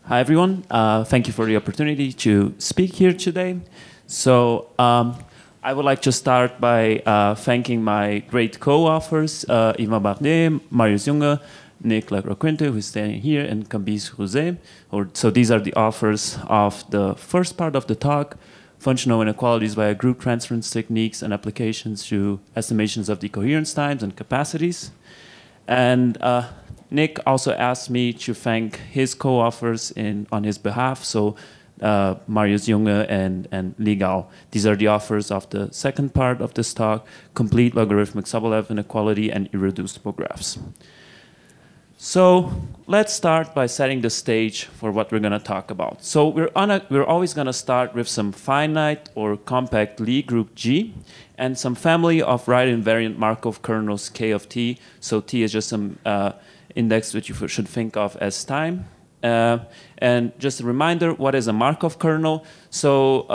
Hi, everyone. Thank you for the opportunity to speak here today. So I would like to start by thanking my great co-authors, Yvan Bardet, Marius Junge, Nick LaRacuente, who's standing here, and Cambis Rouset. So these are the authors of the first part of the talk, Functional Inequalities via Group Transference Techniques and Applications to Estimations of Decoherence Times and Capacities. And Nick also asked me to thank his co-authors on his behalf, so Marius Junge and Li Gao. These are the authors of the second part of this talk, Complete Logarithmic Sobolev Inequality and Irreducible Graphs. So let's start by setting the stage for what we're going to talk about. So we're always going to start with some finite or compact Lie group G and some family of right-invariant Markov kernels K of t. So t is just some index which you should think of as time. And just a reminder, what is a Markov kernel? So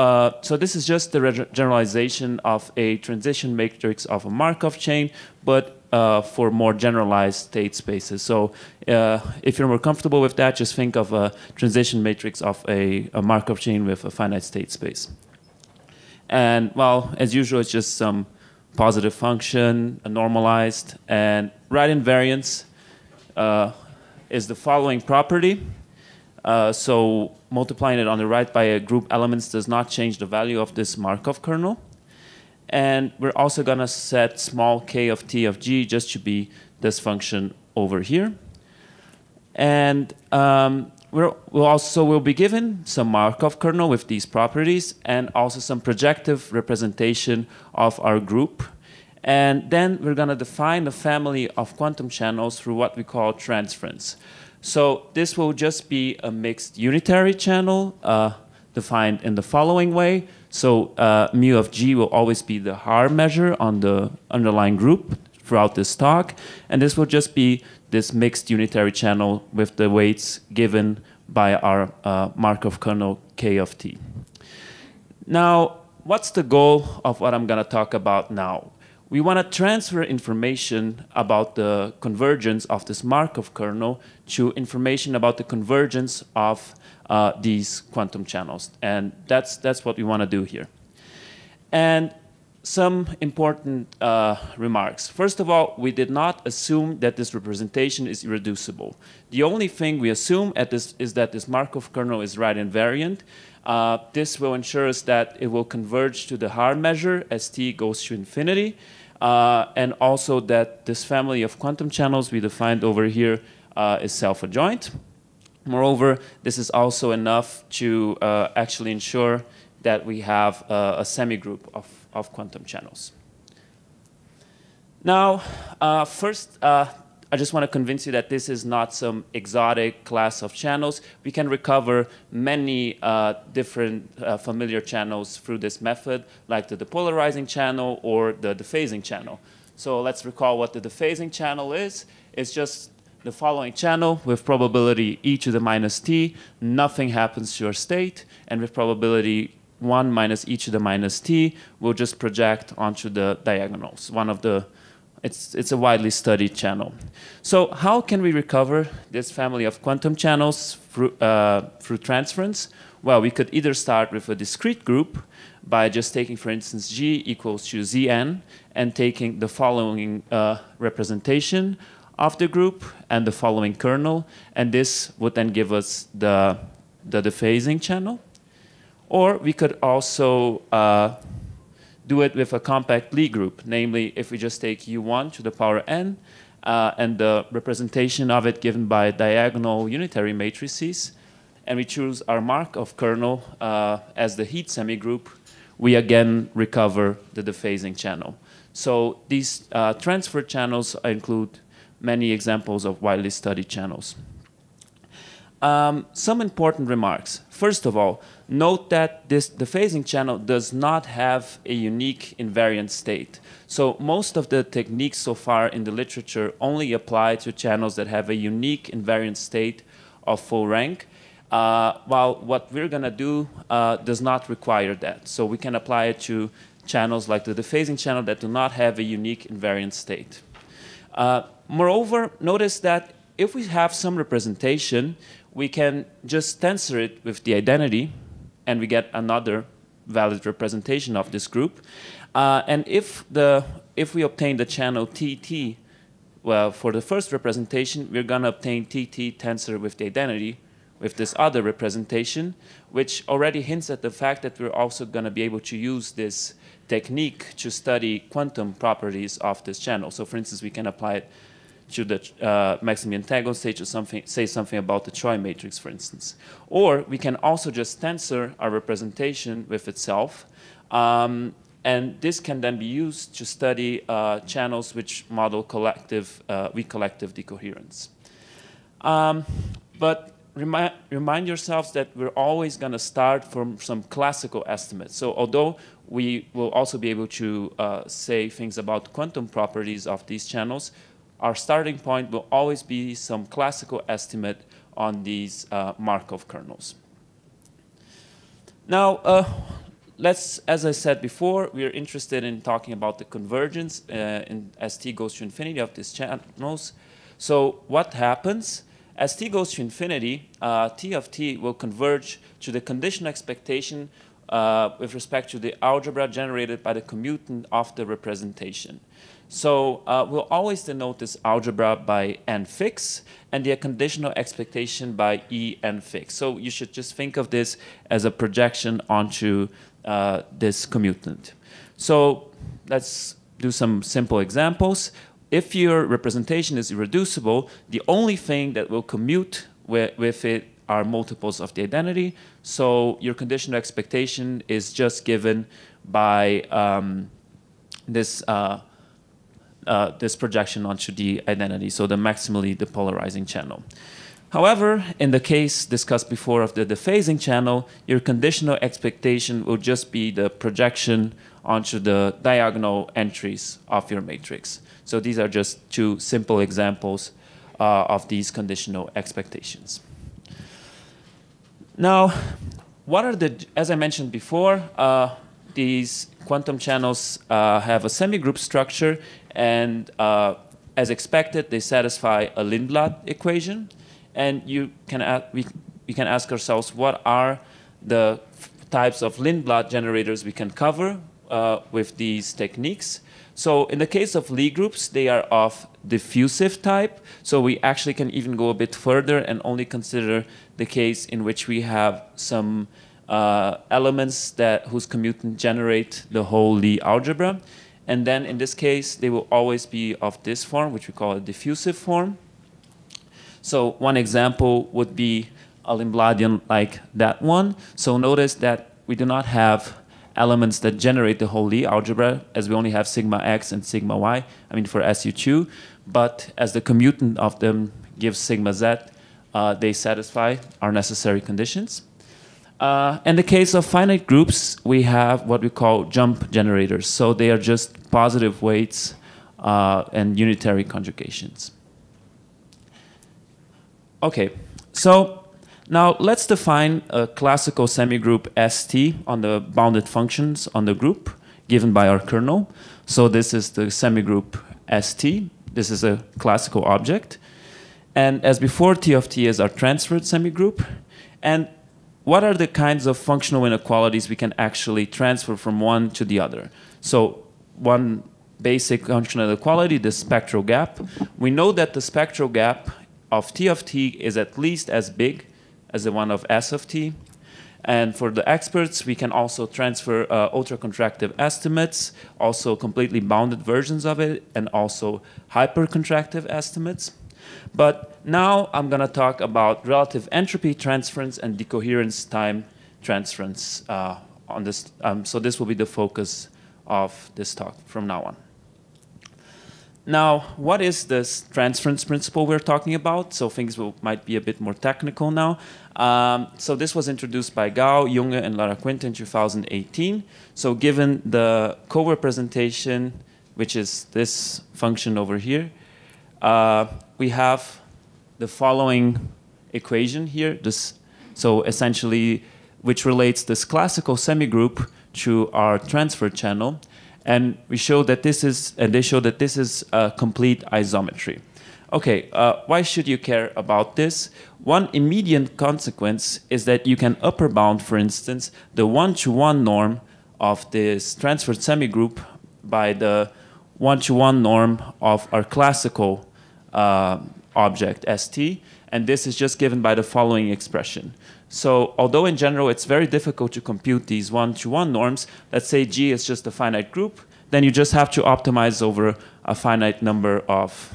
this is just the generalization of a transition matrix of a Markov chain, but for more generalized state spaces. So if you're more comfortable with that, just think of a transition matrix of a Markov chain with a finite state space. And well, as usual, it's just some positive function, normalized, and right invariance is the following property. So multiplying it on the right by a group elements does not change the value of this Markov kernel. And we're also going to set small k of t of g just to be this function over here. And we'll be given some Markov kernel with these properties and also some projective representation of our group. And then we're going to define the family of quantum channels through what we call transference. So this will just be a mixed unitary channel defined in the following way. So mu of g will always be the Haar measure on the underlying group throughout this talk. And this will just be this mixed unitary channel with the weights given by our Markov kernel k of t. Now, what's the goal of what I'm going to talk about now? We want to transfer information about the convergence of this Markov kernel to information about the convergence of these quantum channels. And that's what we want to do here. And some important remarks. First of all, we did not assume that this representation is irreducible. The only thing we assume is that this Markov kernel is right invariant. This will ensure us that it will converge to the Haar measure as t goes to infinity. And also that this family of quantum channels we defined over here is self-adjoint. Moreover, this is also enough to actually ensure that we have a semigroup of quantum channels. Now, first, I just want to convince you that this is not some exotic class of channels. We can recover many different familiar channels through this method, like the depolarizing channel or the dephasing channel. So let's recall what the dephasing channel is. It's just the following channel with probability e to the minus t. Nothing happens to your state. And with probability 1 minus e to the minus t, we'll just project onto the diagonals. It's a widely studied channel. So how can we recover this family of quantum channels through transference? Well, we could either start with a discrete group by just taking, for instance, G equals to Zn and taking the following representation of the group and the following kernel. And this would then give us the dephasing channel. Or we could also do it with a compact Lie group, namely if we just take u1 to the power n and the representation of it given by diagonal unitary matrices, and we choose our Markov kernel as the heat semigroup, we again recover the dephasing channel. So these transfer channels include many examples of widely studied channels. Some important remarks. First of all, note that the dephasing channel does not have a unique invariant state. So most of the techniques so far in the literature only apply to channels that have a unique invariant state of full rank, while what we're going to do does not require that. So we can apply it to channels like the dephasing channel that do not have a unique invariant state. Moreover, notice that if we have some representation, we can just tensor it with the identity, and we get another valid representation of this group. And if we obtain the channel TT, well, for the first representation, we're going to obtain TT tensor with the identity with this other representation, which already hints at the fact that we're also going to be able to use this technique to study quantum properties of this channel. So for instance, we can apply it to the Maximilian Tangle state to say something about the Choi matrix, for instance. Or we can also just tensor our representation with itself. And this can then be used to study channels which model weak collective decoherence. But remind yourselves that we're always going to start from some classical estimates. So although we will also be able to say things about quantum properties of these channels, our starting point will always be some classical estimate on these Markov kernels. Now, as I said before, we are interested in talking about the convergence as t goes to infinity of these channels. So what happens? As t goes to infinity, t of t will converge to the conditional expectation with respect to the algebra generated by the commutant of the representation. So we'll always denote this algebra by n fix and the conditional expectation by e n fix. So you should just think of this as a projection onto this commutant. So let's do some simple examples. If your representation is irreducible, the only thing that will commute with it are multiples of the identity. So your conditional expectation is just given by this projection onto the identity, so the maximally depolarizing channel. However, in the case discussed before of the dephasing channel, your conditional expectation will just be the projection onto the diagonal entries of your matrix. So these are just two simple examples of these conditional expectations. Now, what are as I mentioned before, these quantum channels have a semigroup structure, and as expected, they satisfy a Lindblad equation. And we can ask ourselves, what are the types of Lindblad generators we can cover with these techniques? So in the case of Lie groups, they are of diffusive type. So we actually can even go a bit further and only consider the case in which we have some elements whose commutant generate the whole Lie algebra. And then in this case, they will always be of this form, which we call a diffusive form. So one example would be a Lindbladian like that one. So notice that we do not have elements that generate the whole Lie algebra, as we only have sigma x and sigma y, I mean for SU2. But as the commutant of them gives sigma z, they satisfy our necessary conditions. In the case of finite groups, we have what we call jump generators. So they are just positive weights and unitary conjugations. Okay, so now let's define a classical semigroup ST on the bounded functions on the group given by our kernel. So this is the semigroup ST. This is a classical object. And as before, T of T is our transferred semigroup. And what are the kinds of functional inequalities we can actually transfer from one to the other? So one basic functional inequality, the spectral gap. We know that the spectral gap of T of T is at least as big as the one of S of T. And for the experts, we can also transfer ultra-contractive estimates, also completely bounded versions of it, and also hyper-contractive estimates. But now I'm going to talk about relative entropy transference and decoherence time transference on this. So this will be the focus of this talk from now on. Now, what is this transference principle we're talking about? So things might be a bit more technical now. So this was introduced by Gao, Junge, and LaRacuente in 2018. So given the co-representation, which is this function over here, we have the following equation here. So essentially, which relates this classical semigroup to our transfer channel. And we show that this is, and they show that this is a complete isometry. Okay, why should you care about this? One immediate consequence is that you can upper bound, for instance, the one-to-one norm of this transferred semigroup by the one-to-one norm of our classical object, ST, and this is just given by the following expression. So although in general it's very difficult to compute these one-to-one norms, let's say G is just a finite group, then you just have to optimize over a finite number of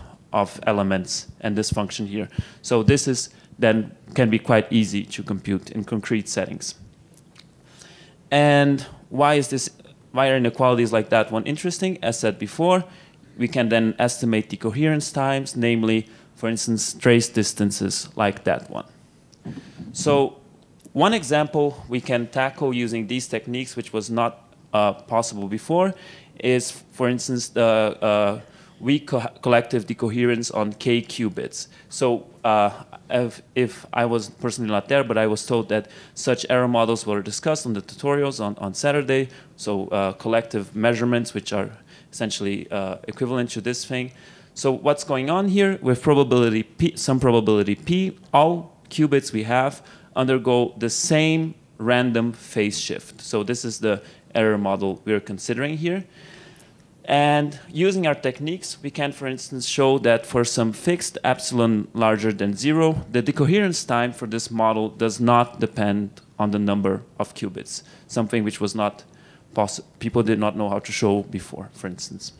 elements and this function here. So this is then can be quite easy to compute in concrete settings. And why are inequalities like that one interesting? As said before, we can then estimate decoherence times, namely, for instance, trace distances like that one. So one example we can tackle using these techniques, which was not possible before, is, for instance, the weak collective decoherence on k qubits. So if I was personally not there, but I was told that such error models were discussed on the tutorials on Saturday. So collective measurements, which are essentially equivalent to this thing. So what's going on here with probability p, some probability p, all qubits we have undergo the same random phase shift. So this is the error model we're considering here. And using our techniques, we can, for instance, show that for some fixed epsilon larger than 0, the decoherence time for this model does not depend on the number of qubits, something which was not possible. People did not know how to show before, for instance.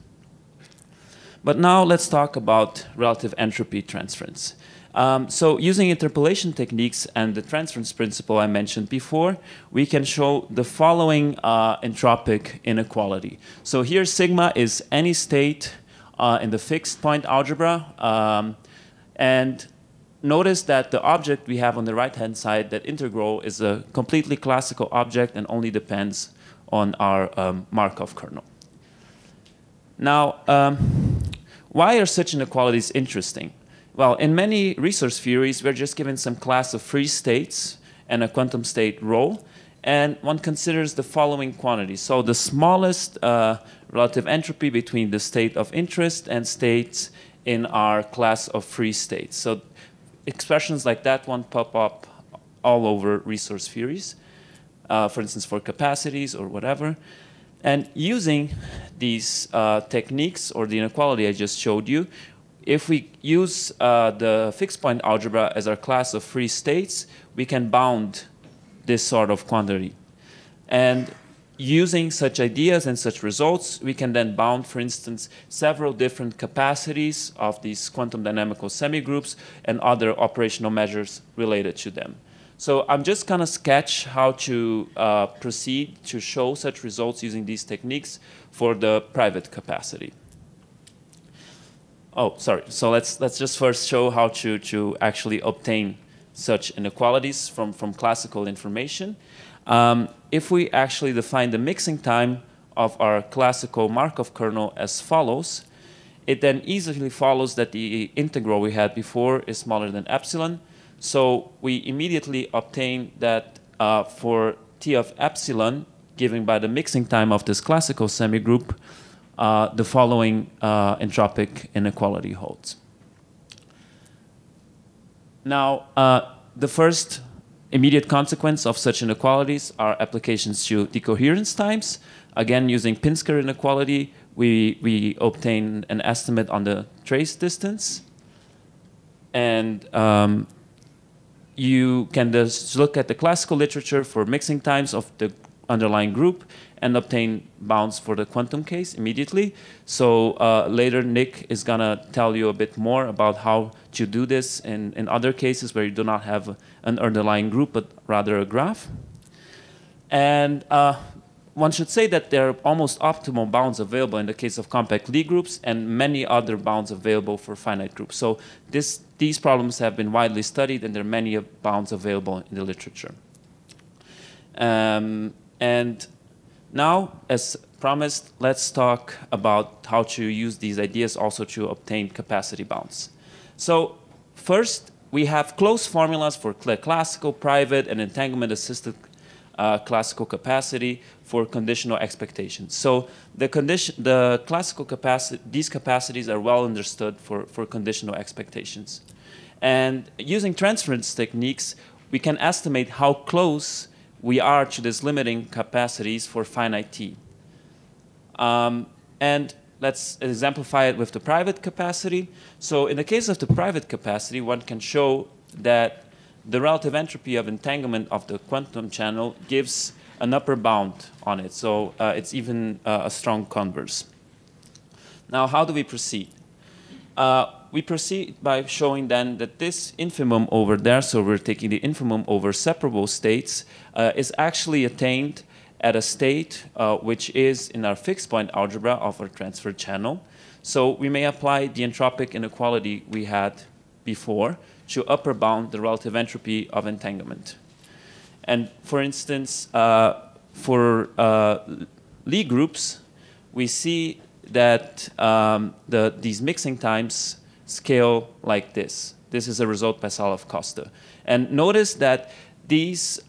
But now let's talk about relative entropy transference. So using interpolation techniques and the transference principle I mentioned before, we can show the following entropic inequality. So here sigma is any state in the fixed point algebra. And notice that the object we have on the right-hand side, that integral, is a completely classical object and only depends on our Markov kernel. Now, why are such inequalities interesting? Well, in many resource theories, we're just given some class of free states and a quantum state rho, and one considers the following quantities. So the smallest relative entropy between the state of interest and states in our class of free states. So expressions like that one pop up all over resource theories, for instance, for capacities or whatever. And using these techniques, or the inequality I just showed you, if we use the fixed point algebra as our class of free states, we can bound this sort of quantity. And using such ideas and such results, we can then bound, for instance, several different capacities of these quantum dynamical semigroups and other operational measures related to them. So I'm just going to sketch how to proceed to show such results using these techniques for the private capacity. Oh, sorry. So let's just first show how to actually obtain such inequalities from classical information. If we actually define the mixing time of our classical Markov kernel as follows, it then easily follows that the integral we had before is smaller than epsilon. So we immediately obtain that for t of epsilon, given by the mixing time of this classical semigroup, the following entropic inequality holds. Now, the first immediate consequence of such inequalities are applications to decoherence times. Again, using Pinsker inequality, we obtain an estimate on the trace distance. And you can just look at the classical literature for mixing times of the underlying group and obtain bounds for the quantum case immediately. So later Nick is going to tell you a bit more about how to do this in other cases where you do not have an underlying group but rather a graph. And one should say that there are almost optimal bounds available in the case of compact Lie groups and many other bounds available for finite groups. So these problems have been widely studied and there are many bounds available in the literature. And now, as promised, let's talk about how to use these ideas also to obtain capacity bounds. So first, we have closed formulas for classical, private, and entanglement-assisted classical capacity for conditional expectations. So the classical capacity, these capacities are well understood for conditional expectations. And using transference techniques, we can estimate how close we are to these limiting capacities for finite t. And let's exemplify it with the private capacity. So in the case of the private capacity, one can show that the relative entropy of entanglement of the quantum channel gives an upper bound on it. So it's even a strong converse. Now, how do we proceed? We proceed by showing then that this infimum over there, so we're taking the infimum over separable states, is actually attained at a state which is in our fixed point algebra of our transfer channel. So we may apply the entropic inequality we had before to upper bound the relative entropy of entanglement. And for instance, for Lie groups, we see that these mixing times scale like this. This is a result by Salov-Costa. And notice that these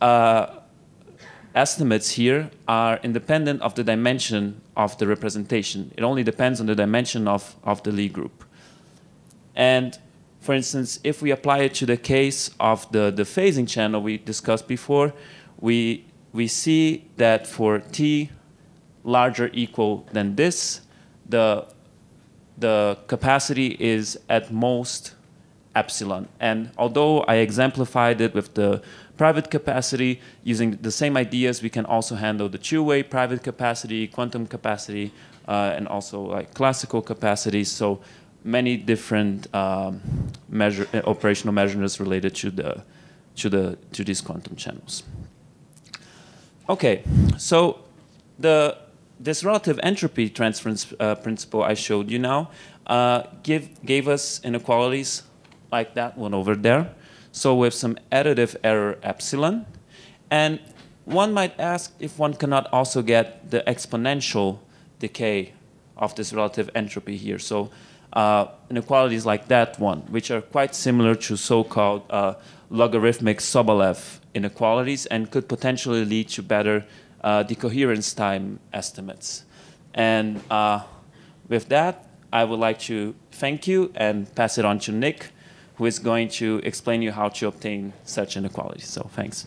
estimates here are independent of the dimension of the representation. It only depends on the dimension of the Lie group. And for instance, if we apply it to the case of the phasing channel we discussed before, we see that for t larger equal than this, the capacity is at most epsilon. And although I exemplified it with the private capacity, using the same ideas, we can also handle the two-way private capacity, quantum capacity, and also like classical capacities. So many different operational measurements related to these quantum channels. Okay, so this relative entropy transference principle I showed you now gave us inequalities like that one over there. So with some additive error epsilon. And one might ask if one cannot also get the exponential decay of this relative entropy here. So inequalities like that one, which are quite similar to so-called logarithmic Sobolev inequalities and could potentially lead to better decoherence time estimates. And with that, I would like to thank you and pass it on to Nick, who is going to explain you how to obtain such inequalities. So thanks.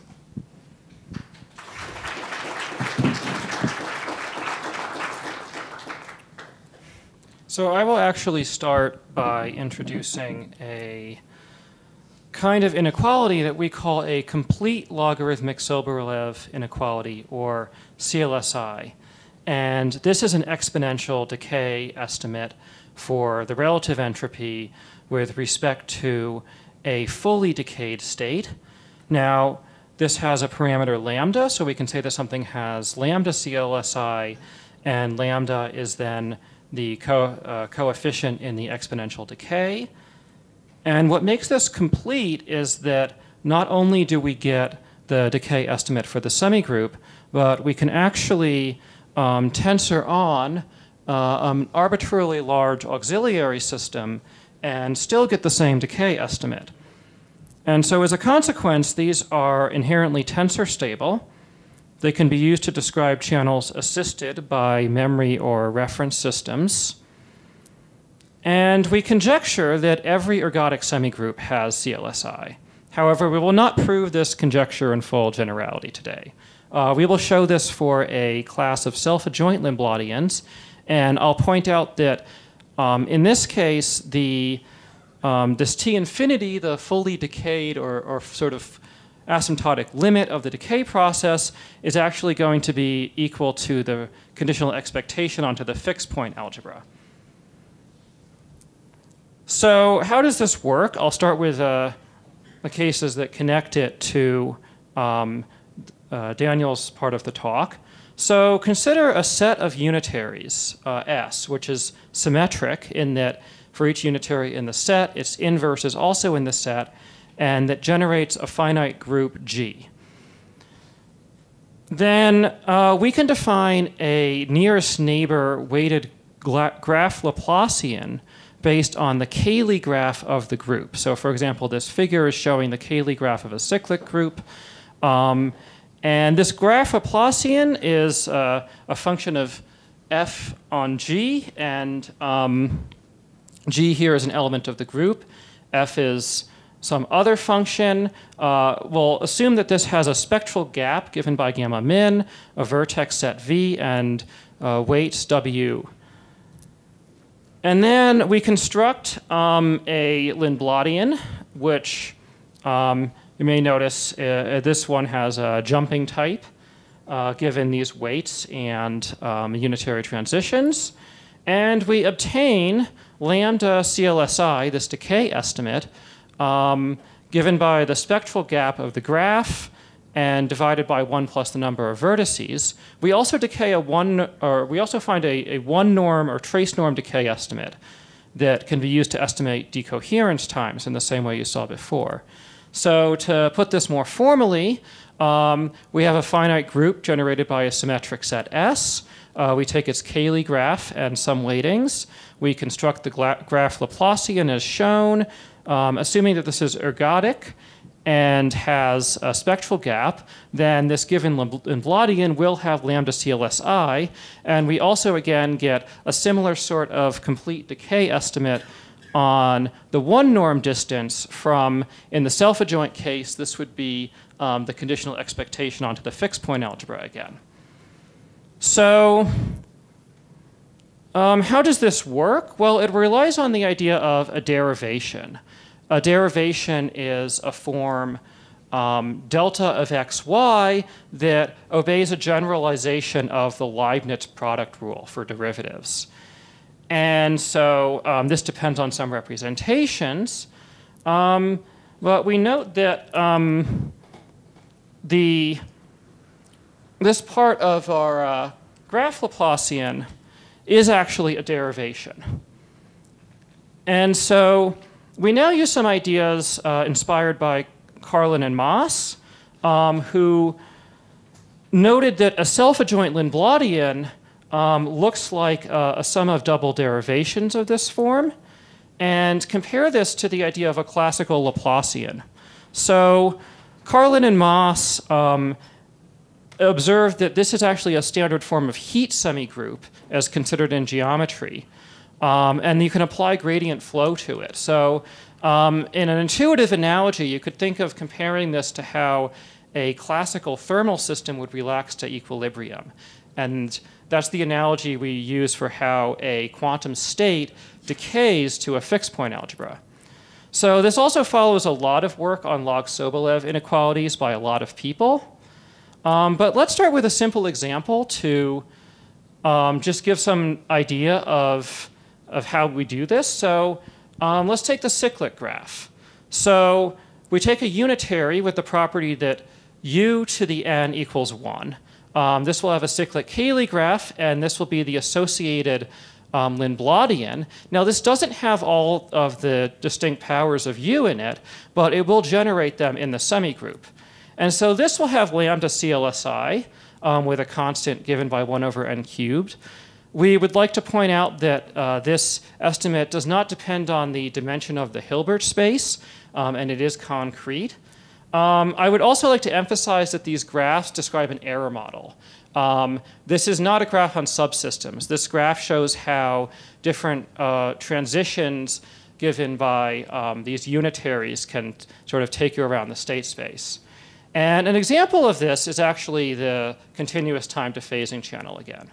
So I will actually start by introducing a kind of inequality that we call a complete logarithmic Sobolev inequality, or CLSI. And this is an exponential decay estimate for the relative entropy with respect to a fully decayed state. Now, this has a parameter lambda, so we can say that something has lambda CLSI, and lambda is then the coefficient in the exponential decay. And what makes this complete is that not only do we get the decay estimate for the semigroup, but we can actually tensor on an arbitrarily large auxiliary system and still get the same decay estimate. And so as a consequence, these are inherently tensor stable. They can be used to describe channels assisted by memory or reference systems. And we conjecture that every ergodic semigroup has CLSI. However, we will not prove this conjecture in full generality today. We will show this for a class of self-adjoint Lindbladians, and I'll point out that in this case, this T infinity, the fully decayed or sort of asymptotic limit of the decay process, is actually going to be equal to the conditional expectation onto the fixed point algebra. So how does this work? I'll start with the cases that connect it to Daniel's part of the talk. So consider a set of unitaries, S, which is symmetric in that for each unitary in the set, its inverse is also in the set, and that generates a finite group G. Then we can define a nearest neighbor weighted graph Laplacian based on the Cayley graph of the group. So for example, this figure is showing the Cayley graph of a cyclic group. And this graph Laplacian is a function of f on g, and g here is an element of the group. F is some other function. We'll assume that this has a spectral gap given by gamma min, a vertex set v, and weights w. And then we construct a Lindbladian, which you may notice this one has a jumping type given these weights and unitary transitions. And we obtain lambda CLSI, this decay estimate, given by the spectral gap of the graph and divided by 1 plus the number of vertices. We also we also find a one norm or trace norm decay estimate that can be used to estimate decoherence times in the same way you saw before. So to put this more formally, we have a finite group generated by a symmetric set S. We take its Cayley graph and some weightings. We construct the graph Laplacian as shown, assuming that this is ergodic and has a spectral gap, then this given Lindbladian will have lambda CLSI, and we also again get a similar sort of complete decay estimate on the one norm distance from, in the self-adjoint case, this would be the conditional expectation onto the fixed point algebra again. So how does this work? Well, it relies on the idea of a derivation. A derivation is a form delta of xy that obeys a generalization of the Leibniz product rule for derivatives. And so this depends on some representations. But we note that this part of our graph Laplacian is actually a derivation. And so we now use some ideas inspired by Carlin and Moss, who noted that a self-adjoint Lindbladian looks like a sum of double derivations of this form, and compare this to the idea of a classical Laplacian. So Carlin and Moss observed that this is actually a standard form of heat semigroup as considered in geometry. And you can apply gradient flow to it. So in an intuitive analogy, you could think of comparing this to how a classical thermal system would relax to equilibrium. And that's the analogy we use for how a quantum state decays to a fixed point algebra. So this also follows a lot of work on Log-Sobolev inequalities by a lot of people. But let's start with a simple example to just give some idea of how we do this. So let's take the cyclic graph. So we take a unitary with the property that u to the n equals 1. This will have a cyclic Cayley graph, and this will be the associated Lindbladian. Now, this doesn't have all of the distinct powers of u in it, but it will generate them in the semigroup. And so this will have lambda CLSI with a constant given by 1 over n cubed. We would like to point out that this estimate does not depend on the dimension of the Hilbert space, and it is concrete. I would also like to emphasize that these graphs describe an error model. This is not a graph on subsystems. This graph shows how different transitions given by these unitaries can sort of take you around the state space. And an example of this is actually the continuous time to phasing channel again.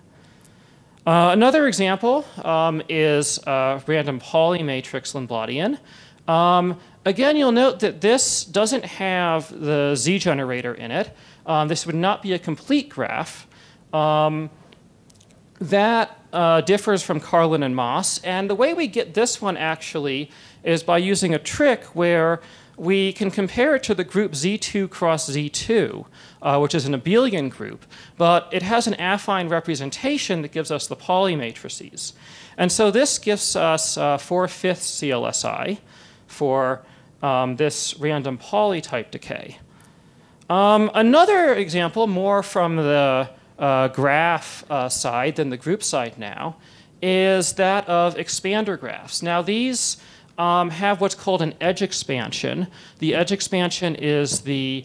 Another example is random Pauli matrix Lindbladian. Again, you'll note that this doesn't have the Z generator in it. This would not be a complete graph. That differs from Carlin and Moss. And the way we get this one actually is by using a trick where we can compare it to the group Z2 cross Z2, which is an abelian group. But it has an affine representation that gives us the Pauli matrices. And so this gives us 4/5 CLSI for this random Pauli type decay. Another example, more from the graph side than the group side now, is that of expander graphs. Now these have what's called an edge expansion. The edge expansion is the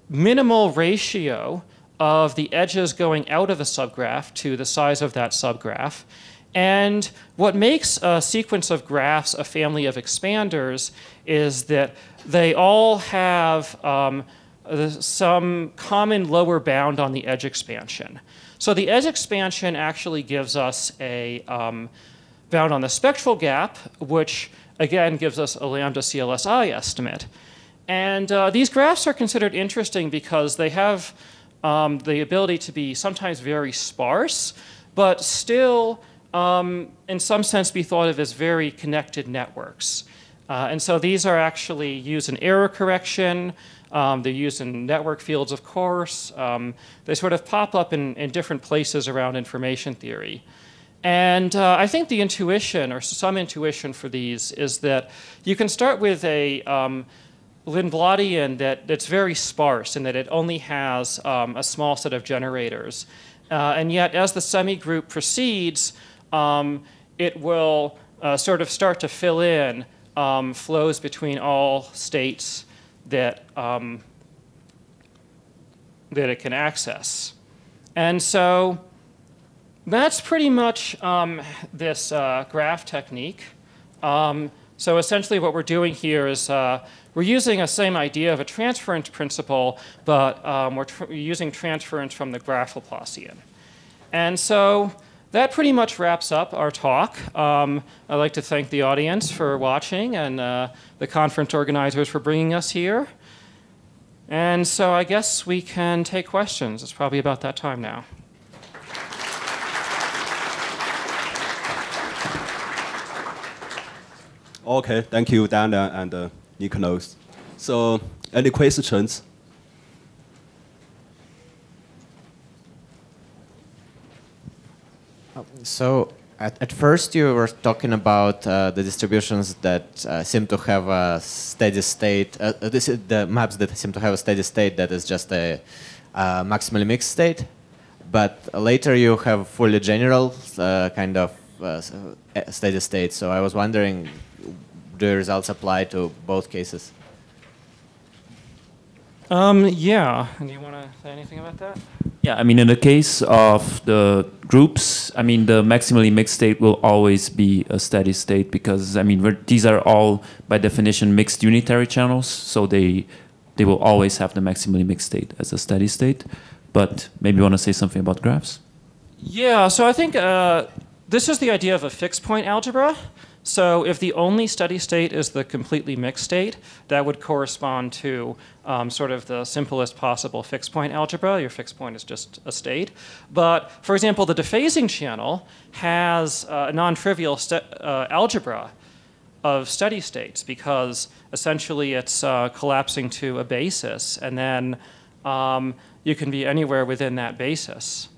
minimal ratio of the edges going out of a subgraph to the size of that subgraph. And what makes a sequence of graphs a family of expanders is that they all have some common lower bound on the edge expansion. So the edge expansion actually gives us a bound on the spectral gap, which again gives us a lambda CLSI estimate. And these graphs are considered interesting because they have the ability to be sometimes very sparse, but still in some sense be thought of as very connected networks. And so these are actually used in error correction. They're used in network fields, of course. They sort of pop up in different places around information theory. And I think the intuition, or some intuition for these, is that you can start with a Lindbladian that's very sparse in that it only has a small set of generators. And yet, as the semigroup proceeds, it will sort of start to fill in flows between all states that it can access. And so that's pretty much this graph technique. So essentially what we're doing here is we're using a same idea of a transference principle, but we're using transference from the graph Laplacian. And so that pretty much wraps up our talk. I'd like to thank the audience for watching and the conference organizers for bringing us here. And so I guess we can take questions. It's probably about that time now. Okay, thank you, Dana and Nicholas. So, any questions? So, at first you were talking about the distributions that seem to have a steady state, the maps that seem to have a steady state that is just a maximally mixed state. But later you have fully general kind of steady state. So I was wondering, do the results apply to both cases? Yeah. And do you want to say anything about that? Yeah, I mean, in the case of the groups, I mean, the maximally mixed state will always be a steady state because, I mean, these are all, by definition, mixed unitary channels, so they will always have the maximally mixed state as a steady state. But maybe you want to say something about graphs? Yeah, so I think this is the idea of a fixed point algebra. So if the only steady state is the completely mixed state, that would correspond to sort of the simplest possible fixed point algebra. Your fixed point is just a state. But for example, the dephasing channel has a non-trivial algebra of steady states because essentially it's collapsing to a basis, and then you can be anywhere within that basis.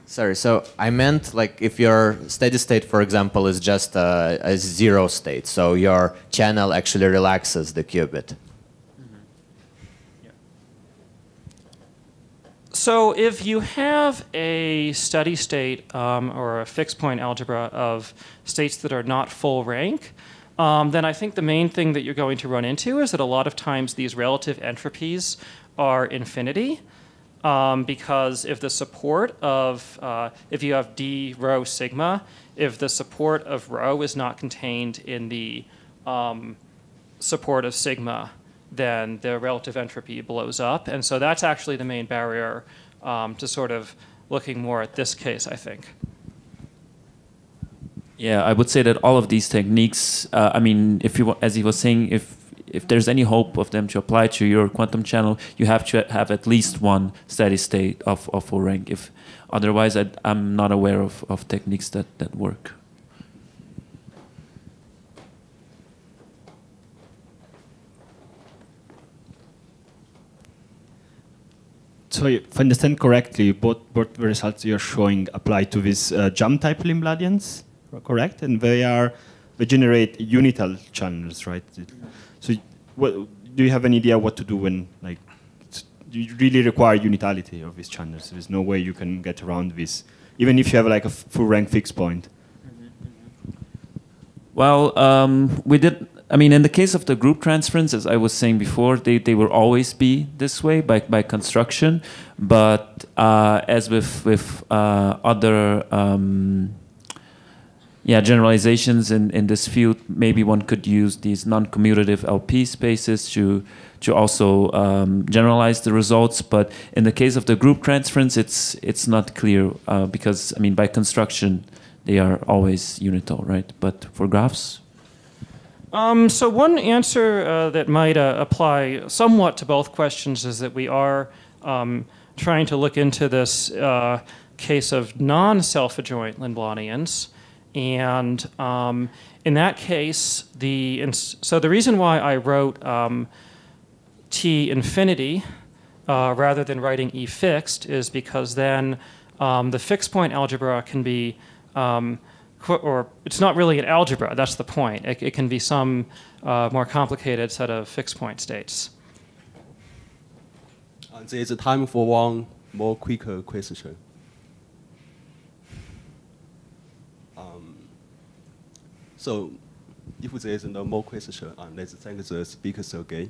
Sorry, so I meant like if your steady state, for example, is just a zero state, so your channel actually relaxes the qubit. Mm-hmm. Yeah. So if you have a steady state or a fixed point algebra of states that are not full rank, then I think the main thing that you're going to run into is that a lot of times these relative entropies are infinity. Because if the support of, if you have d rho sigma, if the support of rho is not contained in the support of sigma, then the relative entropy blows up. And so that's actually the main barrier to sort of looking more at this case, I think. Yeah, I would say that all of these techniques, I mean, if you, as he was saying, if there's any hope of them to apply to your quantum channel, you have to have at least one steady state of full rank. If otherwise, I'm not aware of techniques that work. So if I understand correctly, both the results you're showing apply to these jump type Lindbladians, correct? And they generate unital channels, right? So do you have any idea what to do when, like, you really require unitality of these channels? There's no way you can get around this, even if you have like a full rank fixed point. Well, we did. I mean, in the case of the group transference, as I was saying before, they will always be this way by construction. But as with other generalizations in this field, maybe one could use these non-commutative LP spaces to also generalize the results. But in the case of the group transference, it's not clear because, I mean, by construction, they are always unital, right? But for graphs? So one answer that might apply somewhat to both questions is that we are trying to look into this case of non-self-adjoint Lindbladians. And in that case, so the reason why I wrote T infinity rather than writing E fixed is because then the fixed point algebra can be or it's not really an algebra, that's the point. It can be some more complicated set of fixed point states. There is time for one more quicker question. So if there is no more question, let's thank the speakers again.